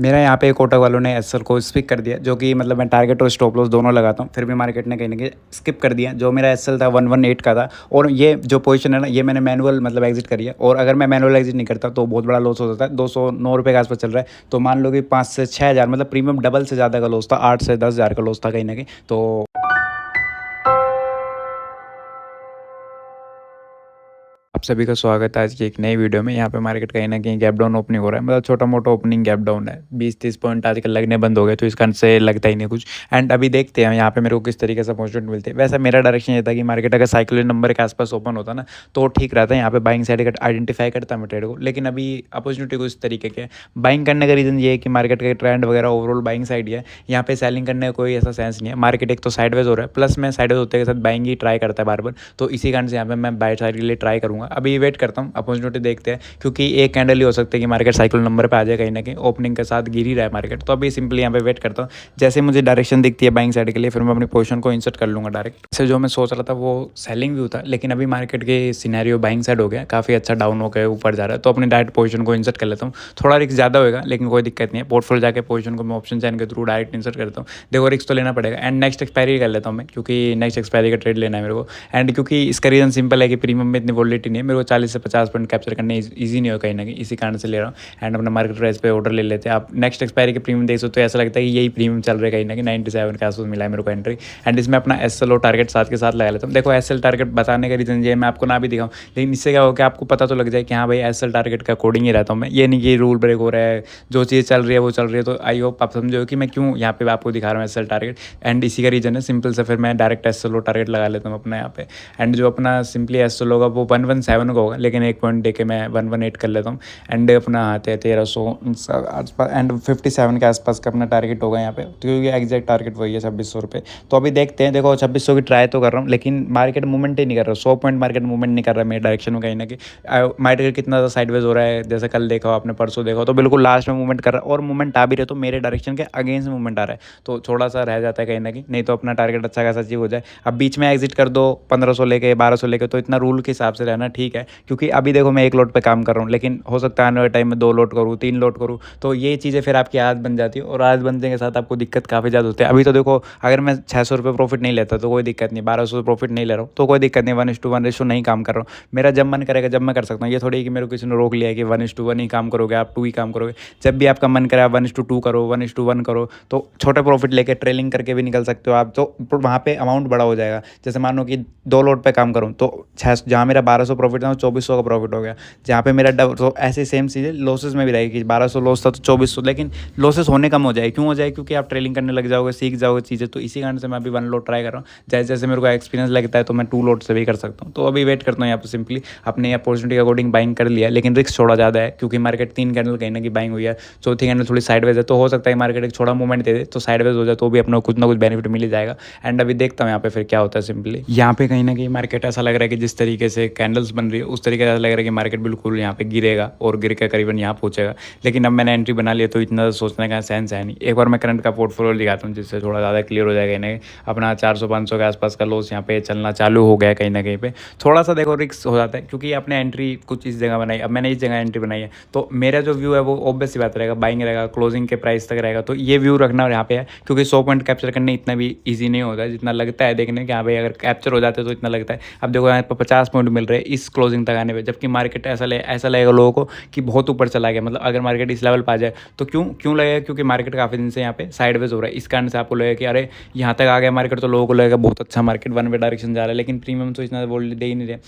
मेरा यहाँ पे कोटक वालों ने एसएल को स्किप कर दिया, जो कि मतलब मैं टारगेट और स्टॉप लॉस दोनों लगाता हूँ, फिर भी मार्केट ने कहीं ना कहीं स्किप कर दिया। जो मेरा एसएल था 118 का था, और ये जो पोजीशन है ना, ये मैंने मैनुअल मतलब एग्जिट करी है। और अगर मैं मैनुअल एग्जिट नहीं करता तो बहुत बड़ा लॉस हो जाता है। 209 रुपये के आसपास चल रहा है, तो मान लो कि 5 से 6 हज़ार मतलब प्रीमियम डबल से ज़्यादा का लॉस था, 8 से 10 हज़ार का लॉस था कहीं ना कहीं। तो आप सभी का स्वागत है आज की एक नई वीडियो में। यहाँ पे मार्केट कहीं ना कहीं गैप डाउन ओपनिंग हो रहा है, मतलब छोटा मोटा ओपनिंग गैप डाउन है। 20-30 पॉइंट आजकल लगने बंद हो गए, तो इस कारण से लगता ही नहीं कुछ। एंड अभी देखते हैं यहाँ पे मेरे को किस तरीके से अपॉर्चुनिटी मिलती है। वैसे मेरा डायरेक्शन ये था कि मार्केट अगर साइक्लिक नंबर के आसपास ओपन होता ना तो ठीक रहता है, यहाँ पे बाइंग साइड आइडेंटिफाई करता मैं ट्रेड को। लेकिन अभी अपॉर्चुनिटी को इस तरीके के बाइंग करने का रीज़न ये है कि मार्केट का ट्रेंड वगैरह ओवरऑल बाइंग साइड ही है। यहाँ पे सेलिंग करने का कोई ऐसा सेंस नहीं है। मार्केट एक तो साइडवेज हो रहा है, प्लस में साइडवेज होते के साथ बाइंग ही ट्राई करता है बार बार। तो इसी कारण से यहाँ पे मैं बाय साइड के लिए ट्राई करूँगा। अभी वेट करता हूँ, अपॉर्चुनिटी देखते हैं, क्योंकि एक कैंडल ही हो सकता है कि मार्केट साइकिल नंबर पे आ जाए कहीं ना कहीं। ओपनिंग के साथ गिर ही रहा है मार्केट, तो अभी सिंपली यहाँ पे वेट करता हूँ। जैसे मुझे डायरेक्शन दिखती है बाइंग साइड के लिए, फिर मैं अपनी पोजीशन को इंसर्ट कर लूँगा डायरेक्ट से। जो मैं सोच रहा था वो सेलिंग व्यू था, लेकिन अभी मार्केट के सिनेरियो बाइंग साइड हो गया, काफ़ी अच्छा डाउन होकर ऊपर जा रहा है, तो अपनी डायरेक्ट पोजीशन को इंसर्ट कर लेता हूँ। थोड़ा रिस्क ज़्यादा होगा लेकिन कोई दिक्कत नहीं है। पोर्टफोलियो जाकर पोजीशन को मैं ऑप्शन चैन के थ्रू डायरेक्ट इंसर्ट करता हूँ। देखो रिस्क तो लेना पड़ेगा। एंड नेक्स्ट एक्सपायरी कर लेता हूँ मैं, क्योंकि नेक्स्ट एक्सपायरी का ट्रेड लेना है मेरे को। एंड क्योंकि इसका रीज़न सिंपल है कि प्रीमियम में इतनी वॉलिटी नहीं है, मेरे को 40 से 50 पॉइंट कैप्चर करने ईजी नहीं हो कहीं ना कहीं, इसी कारण से ले रहा हूँ। एंड अपना मार्केट प्राइस पे ऑर्डर ले लेते हैं। आप नेक्स्ट एक्सपायरी के प्रीमियम देख सकते हो, ऐसा लगता है कि यही प्रीमियम चल रहा है कहीं ना कहीं। 97 के आसपास मिला है मेरे को एंट्री। एंड इसमें अपना एसएल और टारगेट साथ के साथ लगा लेता हूँ। देखो एसएल टारगेट बताने का रीज़न ये मैं आपको ना भी दिखाऊँ, लेकिन इससे क्या हो कि आपको पता तो लग जाए कि हाँ भाई एसएल टारगेट का कोडिंग ही रहता हूँ मैं। ये नहीं कि रूल ब्रेक हो रहा है, जो चीज़ चल रही है वो चल रही है। तो आई होप आप समझो कि मैं क्यों यहाँ पे आपको दिखा रहा हूँ एसएल टारगेट। एंड इसी का रीज़न है सिंपल से, फिर मैं डायरेक्ट एसएल और टारगेट लगा लेता हूँ अपना यहाँ पे। एंड जो अपना सिंपली एसएल होगा वो 117 का होगा, लेकिन एक पॉइंट दे के मैं 118 कर लेता हूँ। एंड अपना आते हैं 1300 आसपास, एंड 57 के आसपास का अपना टारगेट होगा यहाँ पे, क्योंकि एग्जैक्ट टारगेट वही है 2600 रुपये। तो अभी देखते हैं। देखो 2600 की ट्राई तो कर रहा हूँ, लेकिन मार्केट मूवमेंट ही नहीं कर रहा। 100 पॉइंट मार्केट मूवमेंट नहीं कर रहा मेरे डायरेक्शन में कहीं ना कहीं। मार्केट कितना ज़्यादा साइडवेज हो रहा है, जैसे कल देखा हो आपने, परसों देखा हो, तो बिल्कुल लास्ट में मूवमेंट कर रहा है। और मूवमेंट आ भी रहे तो मेरे डायरेक्शन के अगेंस्ट मूवमेंट आ रहा है, तो थोड़ा सा रह जाता है कहीं ना कहीं। नहीं तो अपना टारगेट अच्छा खासा अचीव हो जाए। अब बीच में एग्जिट कर दो 1500 लेके 1200 लेके, तो इतना रूल के हिसाब से रहना ठीक है। क्योंकि अभी देखो मैं एक लोड पे काम कर रहा हूँ, लेकिन हो सकता है आने वाले टाइम में 2 लोड करूँ, 3 लोड करूँ, तो ये चीज़ें फिर आपकी आदत बन जाती है। और आदत बनने के साथ आपको दिक्कत काफ़ी ज़्यादा होती है। अभी तो देखो अगर मैं 600 रुपये प्रॉफिट नहीं लेता तो कोई दिक्कत नहीं, 1200 प्रॉफिट नहीं ले रहा हूँ तो कोई दिक्कत नहीं, 1:1 रेशो नहीं काम कर रहा हूँ। मेरा जब मन करेगा जब मैं कर सकता हूँ। ये थोड़ी है कि मेरे को किसी ने रोक लिया है कि 1:1 ही काम करोगे, आप 2 ही काम करोगे। जब भी आपका मन करे आप 1:2 करो, 1:1 करो, तो छोटे प्रॉफिट लेके ट्रेलिंग करके भी निकल सकते हो आप। तो वहाँ पे अमाउंट बड़ा हो जाएगा। जैसे मानो कि 2 लोड पे काम करूँ तो 6, जहाँ मेरा 1200 प्रॉफिट था 2400 का प्रॉफिट हो गया। जहाँ पे मेरा तो ऐसे सेम चीज़ें लॉसेस में भी रहेगी कि 1200 लॉस था तो 2400, लेकिन लॉसेस होने कम हो जाए। क्यों हो जाए? क्योंकि आप ट्रेलिंग करने लग जाओगे, सीख जाओगे चीज़ें। तो इसी कारण से मैं अभी 1 लोड ट्राई कर रहा हूँ। जैसे जैसे मेरे को एक्सपीरियंस लगता है तो मैं 2 लोड से भी कर सकता हूँ। तो अभी वेट करता हूँ यहाँ पर। सिंपली अपने अपॉर्चुनिटी के अकॉर्डिंग बाइंग कर लिया, लेकिन रिस्क थोड़ा ज़्यादा है, क्योंकि मार्केट 3 कैंडल कहीं ना कहीं बाइंग हुई है। चौथी कैंडल थोड़ी साइडवेज है, तो हो सकता है मार्केट एक छोटा मूवमेंट दे दे तो साइडवेज हो जाए, तो भी अपना कुछ ना कुछ बेनिफिट मिल ही जाएगा। एंड अभी देखता हूँ यहाँ पे फिर क्या होता है। सिंपली यहाँ पे कहीं ना कहीं मार्केट ऐसा लग रहा है कि जिस तरीके से कैंडल्स बन रही है उस तरीके से लग रहा है कि मार्केट बिल्कुल यहाँ पे गिरेगा और गिर के करीबन यहाँ पहुंचेगा। लेकिन अब मैंने एंट्री बना लिया तो इतना सोचने का सेंस है नहीं। एक बार मैं करंट का पोर्टफोलियो दिखाता हूँ, जिससे थोड़ा ज़्यादा क्लियर हो जाएगा इन्हें। अपना 400-500 के आसपास का लॉस यहाँ पे चलना चालू हो गया कहीं ना कहीं पे। थोड़ा सा देखो रिस्क हो जाता है, क्योंकि आपने एंट्री कुछ इस जगह बनाई, अब मैंने इस जगह एंट्री बनाई है, तो मेरा जो व्यू है वो ऑब्वियस सी बात रहेगा, बाइंग रहेगा, क्लोजिंग के प्राइस तक रहेगा। तो ये व्यू रखना यहाँ पे है, क्योंकि 100 पॉइंट कैप्चर करने इतना भी ईजी नहीं होता है जितना लगता है देखने कि हाँ भाई अगर कैप्चर हो जाते तो इतना लगता है। अब देखो यहाँ पर 50 पॉइंट मिल रहे हैं इस क्लोजिंग तक आने पे, जबकि मार्केट ऐसा लगेगा लोगों को कि बहुत ऊपर चला गया। मतलब अगर मार्केट इस लेवल पर आ जाए तो क्यों लगेगा? क्योंकि मार्केट काफ़ी दिन से यहाँ पे साइडवेज हो रहा है, इस कारण से आपको लगेगा कि अरे यहाँ तक आ गया मार्केट, तो लोगों को लगेगा बहुत अच्छा मार्केट वन वे डायरेक्शन जा रहा है। लेकिन प्रीमियम तो इतना बोल दे ही नहीं रहे।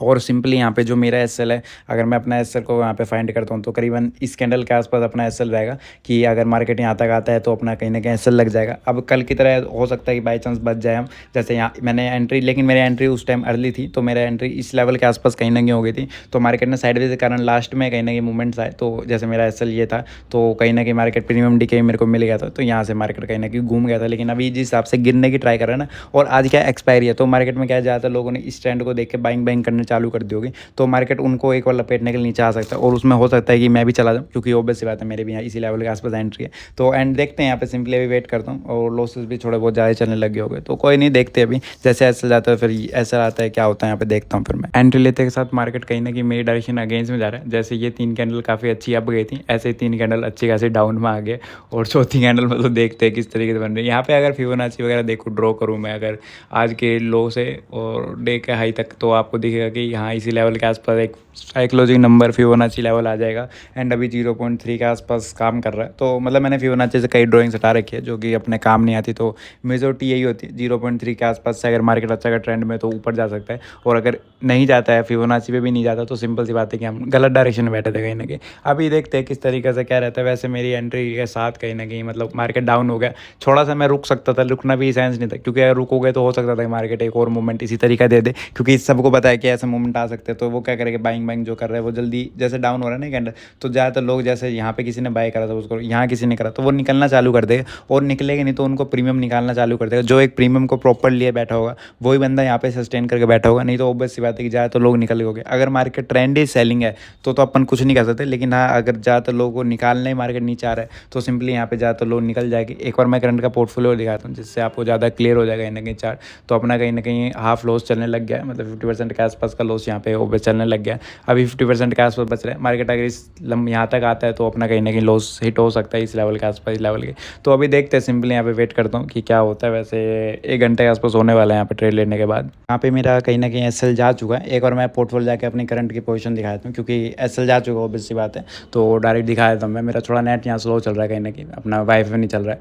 और सिंपली यहाँ पे जो मेरा एसएल है, अगर मैं अपना एसएल को यहाँ पे फाइंड करता हूँ तो करीबन इस कैंडल के आसपास अपना एसएल रहेगा, कि अगर मार्केट यहाँ तक आता है तो अपना कहीं ना कहीं एसएल लग जाएगा। अब कल की तरह हो सकता है कि बाई चांस बच जाए हम, जैसे यहाँ मैंने एंट्री, लेकिन मेरी एंट्री उस टाइम अर्ली थी, तो मेरा एंट्री इस लेवल के आसपास कहीं ना कहीं हो गई थी। तो मार्केट ने साइडवेज के कारण लास्ट में कहीं ना कहीं मूवमेंट्स आए, तो जैसे मेरा एसएल ये था तो कहीं ना कहीं मार्केट प्रीमियम डीके मेरे को मिल गया था, तो यहाँ से मार्केट कहीं ना कहीं घूम गया था। लेकिन अभी जिस हिसाब से गिरने की ट्राई कर रहा है ना, और आज क्या एक्सपायरी है, तो मार्केट में क्या ज़्यादातर लोगों ने इस ट्रेंड को देख के बाइंग करने चालू कर दी होगी तो मार्केट उनको एक बार लपेटने के लिए नीचे आ सकता है और उसमें हो सकता है कि मैं भी चला जाऊँ, क्योंकि ऑब्वियस सी बात है मेरे भी यहाँ इसी लेवल के आसपास एंट्री है। तो एंड देखते हैं यहाँ पे, सिंपली अभी वेट करता हूँ। और लॉसेस भी थोड़े बहुत ज़्यादा चलने लगे हो गए तो कोई नहीं, देखते अभी जैसे ऐसा जाता है फिर ऐसा आता है क्या होता है यहाँ पे देखता हूँ। फिर मैं एंट्री लेते के साथ मार्केट कहीं ना कहीं मेरी डायरेक्शन अगेंस्ट में जा रहा है। जैसे ये 3 कैंडल काफ़ी अच्छी अप गई थी, ऐसे ही 3 कैंडल अच्छी खासी डाउन में आ गए और चौथी कैंडल में तो देखते हैं किस तरीके से बन रही है। यहाँ पे अगर फिबोनाची वगैरह देखो ड्रॉ करूँ मैं अगर आज के लो से और डे के हाई तक, तो आपको दिखेगा कि यहाँ इसी लेवल के आसपास एक साइक्लोजिक नंबर फिबोनाची लेवल आ जाएगा एंड अभी 0.3 के आसपास काम कर रहा है। तो मतलब मैंने फिबोनाची से कई ड्राइंग्स हटा रखी है जो कि अपने काम नहीं आती, तो मेजोरिटी यही होती है 0.3 के आसपास से अगर मार्केट अच्छा का ट्रेंड में तो ऊपर जा सकता है, और अगर नहीं जाता है फिबोनाची पे भी नहीं जाता तो सिंपल सी बात है कि हम गलत डायरेक्शन में बैठे थे कहीं ना कहीं। अभी देखते हैं किस तरीके से क्या रहता है। वैसे मेरी एंट्री के साथ कहीं ना कहीं मतलब मार्केट डाउन हो गया, थोड़ा सा मैं रुक सकता था, रुकना भी सेंस नहीं था, क्योंकि अगर रुकोगे तो हो सकता था कि मार्केट एक और मूवमेंट इसी तरीका दे दे, क्योंकि सबको पता है कि ऐसे मूवमेंट आ सकते हैं। तो वो क्या करेगा, बाइंग बाइंग जो कर रहा है वो जल्दी, जैसे डाउन हो रहा है ना कैंडल, तो ज़्यादातर लोग जैसे यहाँ पे किसी ने बाय करा था उसको यहाँ किसी ने करा तो वो निकलना चालू कर देगा, और निकलेगा नहीं तो उनको प्रीमियम निकालना चालू कर देगा। जो एक प्रीमियम को प्रॉपर लिए बैठा होगा वही बंदा यहाँ पे सस्टेन करके बैठा होगा, नहीं तो ऑब्वियस सी बात है कि ज़्यादातर लोग निकल गए। अगर मार्केट ट्रेंड ही सेलिंग है तो अपन कुछ नहीं कर सकते, लेकिन हाँ अगर ज़्यादातर लोगों को निकालने ही मार्केट नीचे आ रहा है तो सिंपली यहाँ पे ज़्यादातर लोग निकल जाएगी। एक बार मैं करंट का पोर्टफोलियो दिखाता हूँ जिससे आपको ज़्यादा क्लियर हो जाएगा कहीं ना कहीं चार्ट। तो अपना कहीं ना कहीं हाफ लॉस चलने लग गया है, मतलब 50% के आसपास का लॉस यहाँ पे ओवर चलने लग गया है। अभी 50% के आसपास बच रहा है। मार्केट अगर इस यहाँ तक आता है तो अपना कहीं ना कहीं लॉस हिट हो सकता है इस लेवल के आसपास, इस लेवल के। तो अभी देखते हैं, सिंपली यहाँ पे वेट करता हूँ कि क्या होता है। वैसे 1 घंटे के आसपास होने वाला है यहाँ पे ट्रेड लेने के बाद। यहाँ पे मेरा कहीं ना कहीं एसएल जा चुका है। एक और मैं पोर्टफोलियो जाके अपनी करंट की पोजीशन दिखा देता हूँ, क्योंकि एसएल जा चुका है ऑब्वियस सी बात है, तो डायरेक्ट दिखा देता हूँ मैं। मेरा थोड़ा नेट यहाँ स्लो चल रहा है कहीं ना कहीं, अपना वाईफाई नहीं चल रहा है।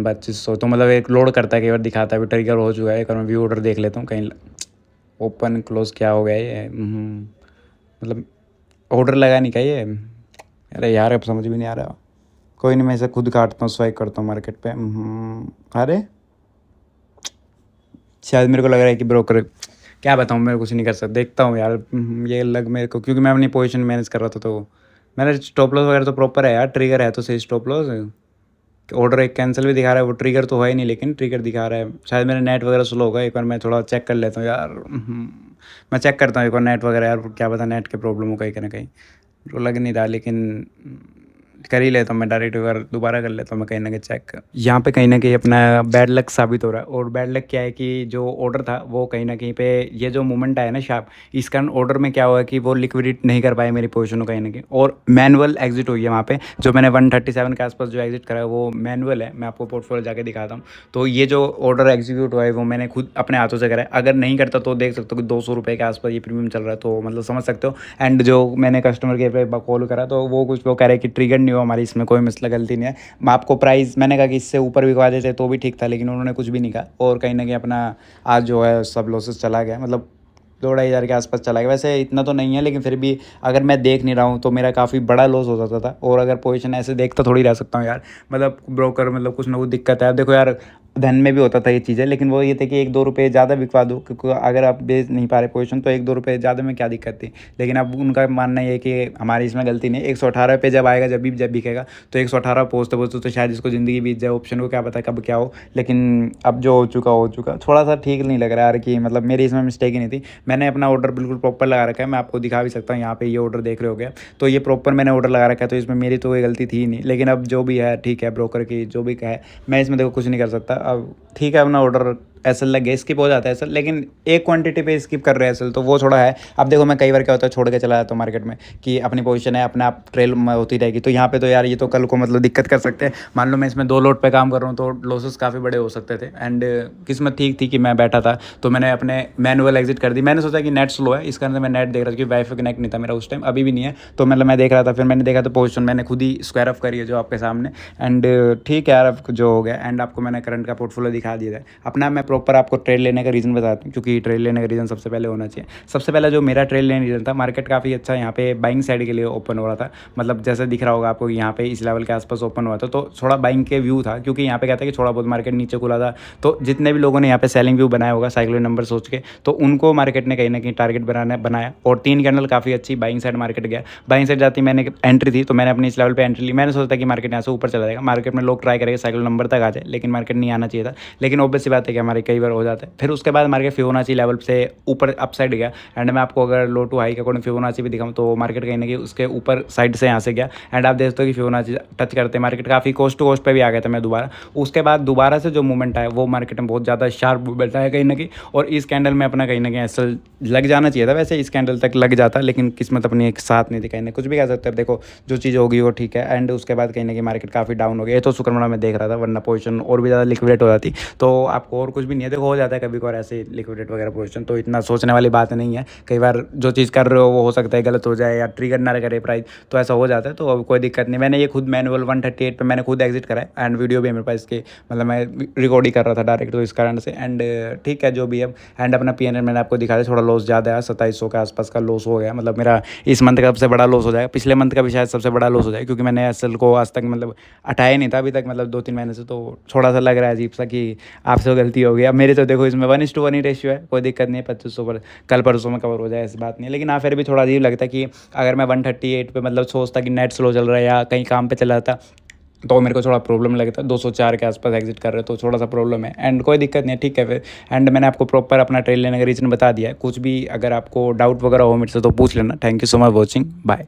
2500 तो मतलब एक लोड करता है, कई बार दिखाता है अभी ट्रिगर हो चुका है। एक और मैं व्यू ऑर्डर देख लेता हूँ कहीं ओपन क्लोज क्या हो गया ये, मतलब ऑर्डर लगा नहीं क्या ये। अरे यार अब समझ भी नहीं आ रहा। कोई नहीं, मैं इसे खुद काटता हूँ, स्वाइप करता हूँ मार्केट पे। अरे शायद मेरे को लग रहा है कि ब्रोकर, क्या बताऊँ, मैं कुछ नहीं कर सकता। देखता हूँ यार, ये लग मेरे को, क्योंकि मैं अपनी पोजीशन मैनेज कर रहा था तो मेरा स्टॉप लॉस वगैरह तो प्रॉपर है यार, ट्रिगर है तो सही स्टॉप लॉस। ऑर्डर एक कैंसिल भी दिखा रहा है, वो ट्रिगर तो है ही नहीं लेकिन ट्रिगर दिखा रहा है। शायद मेरा नेट वगैरह स्लो होगा, एक बार मैं थोड़ा चेक कर लेता हूँ यार। मैं चेक करता हूँ एक बार नेट वगैरह यार, क्या पता नेट के प्रॉब्लम हो कहीं ना कहीं। तो लग नहीं रहा, लेकिन कर ही लेता हूँ मैं डायरेक्ट, अगर दोबारा कर लेता हूँ मैं कहीं ना कहीं चेक। यहाँ पे कहीं ना कहीं अपना बैड लक साबित हो रहा है। और बैड लक क्या है कि जो ऑर्डर था वो कहीं ना कहीं पे ये जो मूवमेंट आया ना शार्प, इस कारण ऑर्डर में क्या हुआ कि वो लिक्विडेट नहीं कर पाए मेरी पोजीशन को कहीं ना कहीं, और मैनुअल एग्जिट हुई है वहाँ पे। जो मैंने 137 के आसपास जो एग्जिट करा है वो मैनुअल है। मैं आपको पोर्टफोलियो जाके दिखाता हूँ। तो ये जो ऑर्डर एग्जीक्यूट हुआ है वो मैंने खुद अपने हाथों से करा है। अगर नहीं करता तो देख सकते हो कि 200 रुपये के आसपास ये प्रीमियम चल रहा है, तो मतलब समझ सकते हो। एंड जो मैंने कस्टमर केयर पे कॉल करा तो वो कुछ वो कह रहे हैं कि ट्रिगर नहीं हुआ हमारी, इसमें कोई मसला गलती नहीं है। मैं आपको प्राइस मैंने कहा कि इससे ऊपर बिकवा देते तो भी ठीक था, लेकिन उन्होंने कुछ भी नहीं कहा। और कहीं ना कहीं अपना आज जो है सब लॉसेस चला गया, मतलब 2-2.5 के आसपास चला गया। वैसे इतना तो नहीं है, लेकिन फिर भी अगर मैं देख नहीं रहा हूँ तो मेरा काफ़ी बड़ा लॉस हो जाता था। और अगर पोजीशन ऐसे देखता थोड़ी रह सकता हूँ यार, मतलब ब्रोकर मतलब कुछ ना कुछ दिक्कत है। अब देखो यार, धन में भी होता था ये चीज़ें, लेकिन वो ये थे कि 1-2 रुपये ज़्यादा बिकवा दो, क्योंकि अगर आप बेच नहीं पा रहे पोजीशन तो 1-2 रुपये ज़्यादा में क्या दिक्कत थी। लेकिन अब उनका मानना ये है कि हमारी इसमें गलती नहीं है। 118 पे जब आएगा, जब बिकेगा, तो 118 पहुँचते पहुँचते तो शायद इसको ज़िंदगी बीत जाए, ऑप्शन को क्या पता कब क्या हो। लेकिन अब जो हो चुका थोड़ा सा ठीक नहीं लग रहा यार, कि मतलब मेरी इसमें मिस्टेक ही नहीं थी। मैंने अपना ऑर्डर बिल्कुल प्रॉपर लगा रखा है, मैं आपको दिखा भी सकता हूँ। यहाँ पे ये ऑर्डर देख रहे हो गया, तो ये प्रॉपर मैंने ऑर्डर लगा रखा है, तो इसमें मेरी तो कोई गलती थी ही नहीं। लेकिन अब जो भी है ठीक है, ब्रोकर की जो भी है, मैं इसमें देखो कुछ नहीं कर सकता। अब ठीक है, अपना ऑर्डर एसएल लग गया, स्किप हो जाता है एसएल, लेकिन एक क्वांटिटी पे स्किप कर रहे हैं एसएल, तो वो थोड़ा है। अब देखो मैं कई बार क्या होता है छोड़ के चला जाता हूँ मार्केट में, कि अपनी पोजीशन है अपने आप ट्रेल में होती रहेगी। तो यहाँ पे तो यार ये तो कल को मतलब दिक्कत कर सकते हैं। मान लो मैं इसमें 2 लोट पे काम कर रहा हूँ तो लॉसेस काफ़ी बड़े हो सकते थे। एंड किस्मत ठीक थी कि मैं बैठा था, तो मैंने अपने मैनुअल एग्जिट कर दी। मैंने सोचा कि नेट स्लो है, इस कारण से मैं नेट देख रहा था कि वाईफाई कनेक्ट नहीं था मेरा उस टाइम, अभी भी नहीं है। तो मतलब मैं देख रहा था, फिर मैंने देखा तो पोजीशन मैंने खुद ही स्क्वायर ऑफ करी है जो आपके सामने। एंड ठीक है यार, अब जो हो गया। एंड आपको मैंने करंट का पोर्टफोलियो दिखा दिया है अपना। मैं प्रॉपर आपको ट्रेड लेने का रीज़न बताता हूँ, क्योंकि ट्रेड लेने का रीज़न सबसे पहले होना चाहिए। सबसे पहले जो मेरा ट्रेड लेने रीज़न था, मार्केट काफ़ी अच्छा यहाँ पे बाइंग साइड के लिए ओपन हो रहा था। मतलब जैसे दिख रहा होगा आपको, यहाँ पे इस लेवल के आसपास ओपन हुआ था, तो थोड़ा बाइंग के व्यू था। क्योंकि यहाँ पे कहता है कि थोड़ा बहुत मार्केट नीचे खुला था, तो जितने भी लोगों ने यहाँ पे सेलिंग व्यू बनाया होगा साइक्लो नंबर सोच के, तो उनको मार्केट ने कहीं ना कहीं टारगेट बनाया। और 3 कैंडल काफ़ी अच्छी बाइंग साइड मार्केट गया। बाइंग साइड जाती मैंने एंट्री थी, तो मैंने अपनी इस लेवल पे एंट्री ली। मैंने सोचा कि मार्केट यहाँ से ऊपर चला जाएगा, मार्केट में लोग ट्राई करेंगे साइक्लो नंबर तक आ जाए, लेकिन मार्केट नहीं आना चाहिए था। लेकिन ऑब्वियस सी बात है कि हमारी कई बार हो जाता है। फिर उसके बाद मार्केट फिबोनाची लेवल से ऊपर अप साइड गया एंड मैं आपको अगर लो टू हाई के अकॉर्डिंग फिबोनाची भी दिखाऊँ तो मार्केट कहीं ना कहीं उसके ऊपर साइड से यहाँ से गया एंड आप देख सकते हो कि फिबोनाची टच करते मार्केट काफ़ी कोस्ट टू कोस्ट पे भी आ गया था मैं दोबारा। उसके बाद दोबारा से जो मूवमेंट आया वो मार्केट में बहुत ज़्यादा शार्प मूवमेंट आया कहीं ना कहीं, और इस कैंडल में अपना कहीं ना कहीं ऐसा लग जाना चाहिए था, वैसे इस कैंडल तक लग जाता, लेकिन किस्मत अपनी एक साथ नहीं थी। कहीं ना कुछ भी कह सकते हैं, देखो जो चीज़ होगी वो ठीक है। एंड उसके बाद कहीं ना कहीं मार्केट काफ़ी डाउन हो गया, ये तो शुक्रवार में देख रहा था, वरना पोजीशन और भी ज़्यादा लिक्विडेट हो जाती। तो आपको और कुछ भी नहीं है, देखो हो जाता है कभी कभार ऐसे लिक्विडेट वगैरह पोजीशन, तो इतना सोचने वाली बात नहीं है। कई बार जो चीज़ कर रहे हो वो हो सकता है गलत हो जाए या ट्रिगर ना करे प्राइस, तो ऐसा हो जाता है। तो अब कोई दिक्कत नहीं, मैंने ये खुद मैनुअल 138 पे मैंने खुद एग्जिट करा है एंड वीडियो भी है मेरे पास इसके, मतलब मैं रिकॉर्ड ही कर रहा था डायरेक्ट, तो इस कारण से। एंड ठीक है जो भी है। एंड अपना पीएनएल मैंने आपको दिखा दिया, थोड़ा लॉस ज़्यादा है, 2700 के आसपास का लॉस हो गया, मतलब मेरा इस मंथ का सबसे बड़ा लॉस हो जाएगा, पिछले मंथ का भी शायद सबसे बड़ा लॉस हो जाएगा, क्योंकि मैंने एसएल को आज तक मतलब हटाया नहीं था अभी तक, मतलब 2-3 महीने से। तो थोड़ा सा लग रहा है अजीब सा कि आपसे गलती हो गई। अब मेरे तो देखो इसमें 1:1 ही रेशियो है, कोई दिक्कत नहीं है, 2500 पर कल परसों में कवर हो जाए, ऐसी बात नहीं है। लेकिन हाँ फिर भी थोड़ा अजीब लगता है कि अगर मैं 138 पे मतलब सोचता कि नेट स्लो चल रहा है या कहीं काम पे चला जाता तो मेरे को थोड़ा प्रॉब्लम लगता है। 204 के आसपास एग्जिट कर रहे हो तो थोड़ा सा प्रॉब्लम है, एंड कोई दिक्कत नहीं है, ठीक है फिर। एंड मैंने आपको प्रॉपर अपना ट्रेड लेने का रीज़न बता दिया है। कुछ भी अगर आपको डाउट वगैरह हो मेरे से तो पूछ लेना। Thank you so much watching, bye.